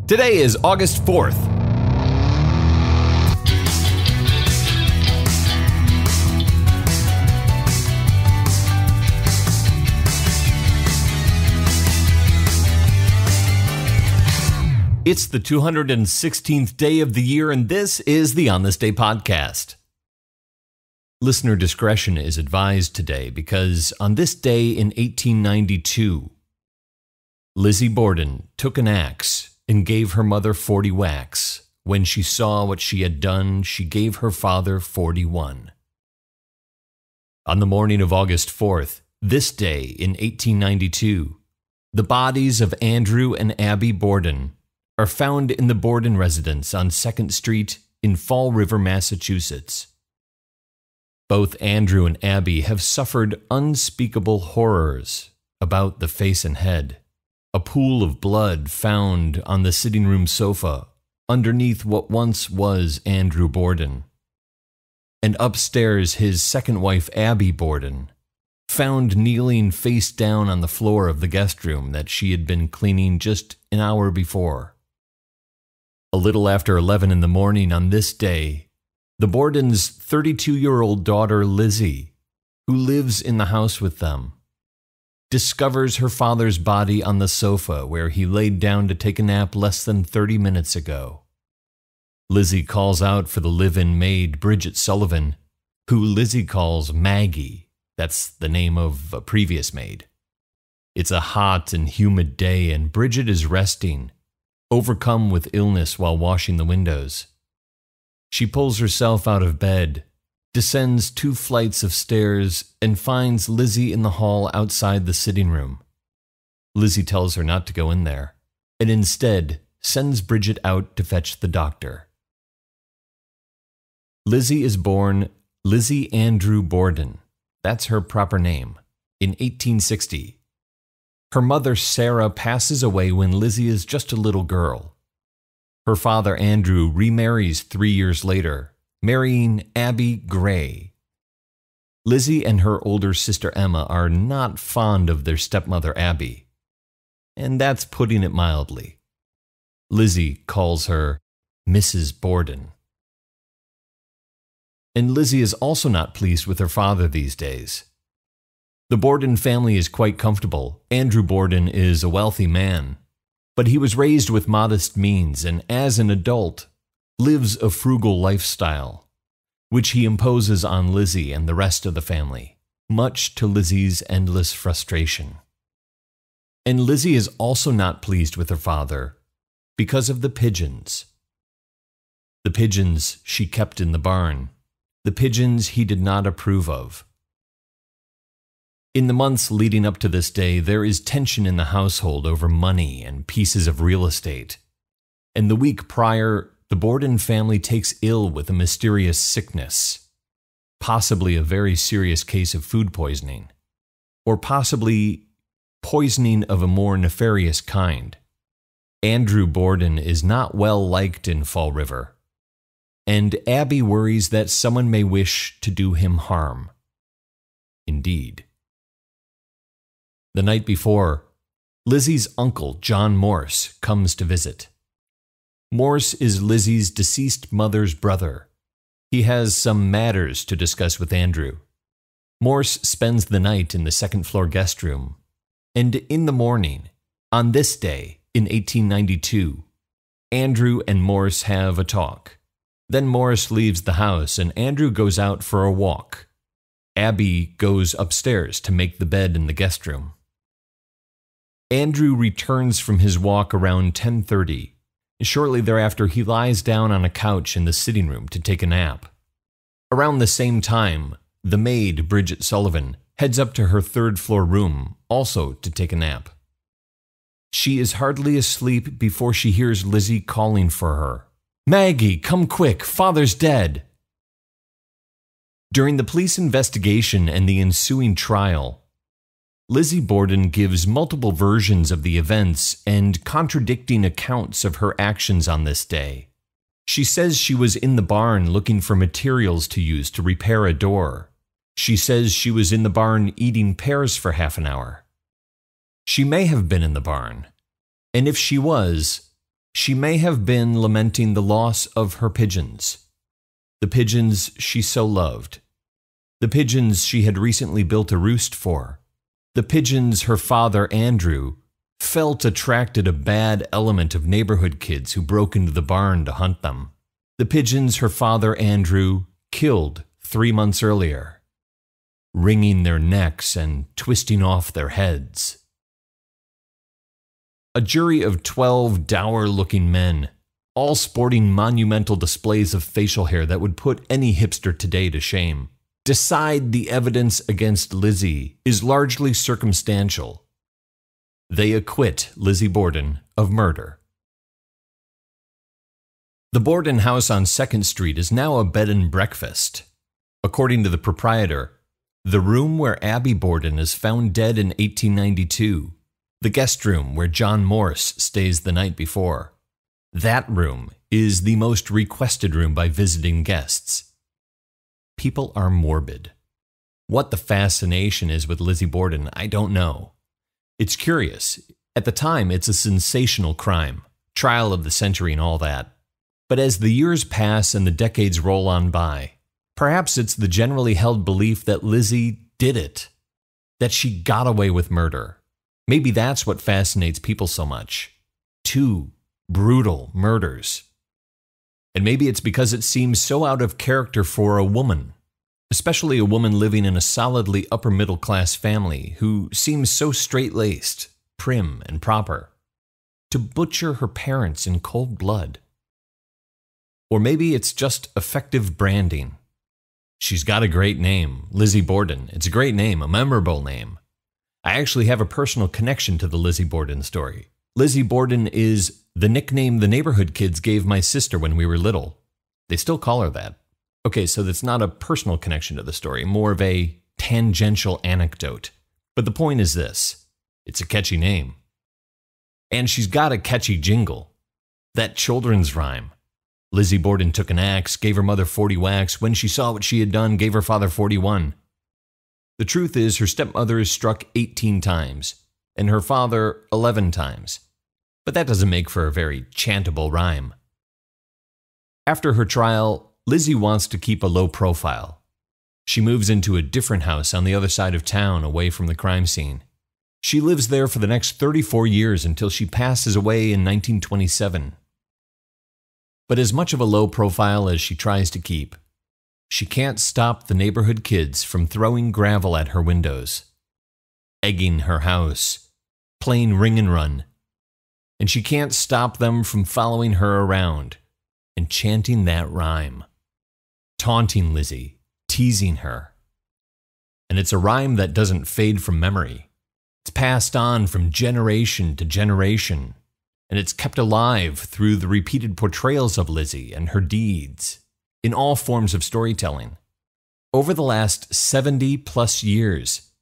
Today is August 4th. It's the 216th day of the year, and this is the On This Day podcast. Listener discretion is advised today because on this day in 1892, Lizzie Borden took an axe and gave her mother 40 whacks. When she saw what she had done, she gave her father 41. On the morning of August 4th, this day in 1892, the bodies of Andrew and Abby Borden are found in the Borden residence on 2nd Street in Fall River, Massachusetts. Both Andrew and Abby have suffered unspeakable horrors about the face and head. A pool of blood found on the sitting room sofa underneath what once was Andrew Borden. And upstairs, his second wife, Abby Borden, found kneeling face down on the floor of the guest room that she had been cleaning just an hour before. A little after 11 in the morning on this day, the Bordens' 32-year-old daughter Lizzie, who lives in the house with them, discovers her father's body on the sofa where he laid down to take a nap less than 30 minutes ago. Lizzie calls out for the live-in maid, Bridget Sullivan, who Lizzie calls Maggie. That's the name of a previous maid. It's a hot and humid day, and Bridget is resting, overcome with illness while washing the windows. She pulls herself out of bed, descends 2 flights of stairs, and finds Lizzie in the hall outside the sitting room. Lizzie tells her not to go in there, and instead sends Bridget out to fetch the doctor. Lizzie is born Lizzie Andrew Borden, that's her proper name, in 1860. Her mother, Sarah, passes away when Lizzie is just a little girl. Her father, Andrew, remarries 3 years later, marrying Abby Gray. Lizzie and her older sister, Emma, are not fond of their stepmother, Abby, and that's putting it mildly. Lizzie calls her Mrs. Borden. And Lizzie is also not pleased with her father these days. The Borden family is quite comfortable. Andrew Borden is a wealthy man, but he was raised with modest means and as an adult lives a frugal lifestyle, which he imposes on Lizzie and the rest of the family, much to Lizzie's endless frustration. And Lizzie is also not pleased with her father because of the pigeons. The pigeons she kept in the barn, the pigeons he did not approve of. In the months leading up to this day, there is tension in the household over money and pieces of real estate. And the week prior, the Borden family takes ill with a mysterious sickness, possibly a very serious case of food poisoning, or possibly poisoning of a more nefarious kind. Andrew Borden is not well liked in Fall River, and Abby worries that someone may wish to do him harm. Indeed. The night before, Lizzie's uncle, John Morse, comes to visit. Morse is Lizzie's deceased mother's brother. He has some matters to discuss with Andrew. Morse spends the night in the second-floor guest room, and in the morning, on this day in 1892, Andrew and Morse have a talk. Then Morse leaves the house, and Andrew goes out for a walk. Abby goes upstairs to make the bed in the guest room. Andrew returns from his walk around 10:30. Shortly thereafter, he lies down on a couch in the sitting room to take a nap. Around the same time, the maid, Bridget Sullivan, heads up to her third-floor room, also to take a nap. She is hardly asleep before she hears Lizzie calling for her. "Maggie, come quick, Father's dead." During the police investigation and the ensuing trial, Lizzie Borden gives multiple versions of the events and contradicting accounts of her actions on this day. She says she was in the barn looking for materials to use to repair a door. She says she was in the barn eating pears for half an hour. She may have been in the barn, and if she was, She may have been lamenting the loss of her pigeons, the pigeons she so loved, the pigeons she had recently built a roost for, the pigeons her father, Andrew, felt attracted a bad element of neighborhood kids who broke into the barn to hunt them, the pigeons her father, Andrew, killed 3 months earlier, wringing their necks and twisting off their heads. A jury of 12 dour-looking men, all sporting monumental displays of facial hair that would put any hipster today to shame, decide the evidence against Lizzie is largely circumstantial. They acquit Lizzie Borden of murder. The Borden house on 2nd Street is now a bed and breakfast. According to the proprietor, the room where Abby Borden is found dead in 1892, the guest room where John Morse stays the night before, that room is the most requested room by visiting guests. People are morbid. What the fascination is with Lizzie Borden, I don't know. It's curious. At the time, it's a sensational crime, trial of the century and all that. But as the years pass and the decades roll on by, perhaps it's the generally held belief that Lizzie did it, that she got away with murder. Maybe that's what fascinates people so much. 2 brutal murders. And maybe it's because it seems so out of character for a woman, especially a woman living in a solidly upper-middle-class family who seems so straight-laced, prim, and proper, to butcher her parents in cold blood. Or maybe it's just effective branding. She's got a great name, Lizzie Borden. It's a great name, a memorable name. I actually have a personal connection to the Lizzie Borden story. Lizzie Borden is the nickname the neighborhood kids gave my sister when we were little. They still call her that. Okay, so that's not a personal connection to the story, more of a tangential anecdote. But the point is this: it's a catchy name. And she's got a catchy jingle. That children's rhyme. Lizzie Borden took an axe, gave her mother 40 whacks. When she saw what she had done, gave her father 41. The truth is, her stepmother is struck 18 times, and her father 11 times. But that doesn't make for a very chantable rhyme. After her trial, Lizzie wants to keep a low profile. She moves into a different house on the other side of town, away from the crime scene. She lives there for the next 34 years until she passes away in 1927. But as much of a low profile as she tries to keep, she can't stop the neighborhood kids from throwing gravel at her windows, egging her house, playing ring and run, and she can't stop them from following her around and chanting that rhyme, taunting Lizzie, teasing her. And it's a rhyme that doesn't fade from memory. It's passed on from generation to generation, and it's kept alive through the repeated portrayals of Lizzie and her deeds in all forms of storytelling. Over the last 70-plus years,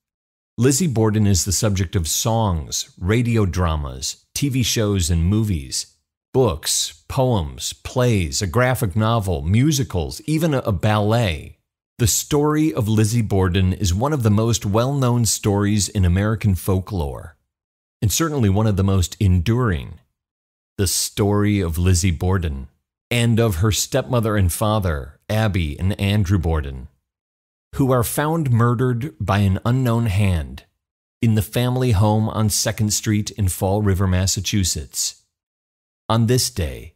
Lizzie Borden is the subject of songs, radio dramas, TV shows and movies, books, poems, plays, a graphic novel, musicals, even a ballet. The story of Lizzie Borden is one of the most well-known stories in American folklore, and certainly one of the most enduring. The story of Lizzie Borden, and of her stepmother and father, Abby and Andrew Borden, who are found murdered by an unknown hand in the family home on 2nd Street in Fall River, Massachusetts, on this day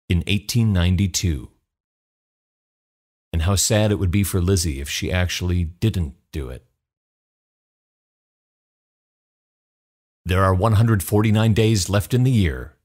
in 1892. And how sad it would be for Lizzie if she actually didn't do it. There are 149 days left in the year,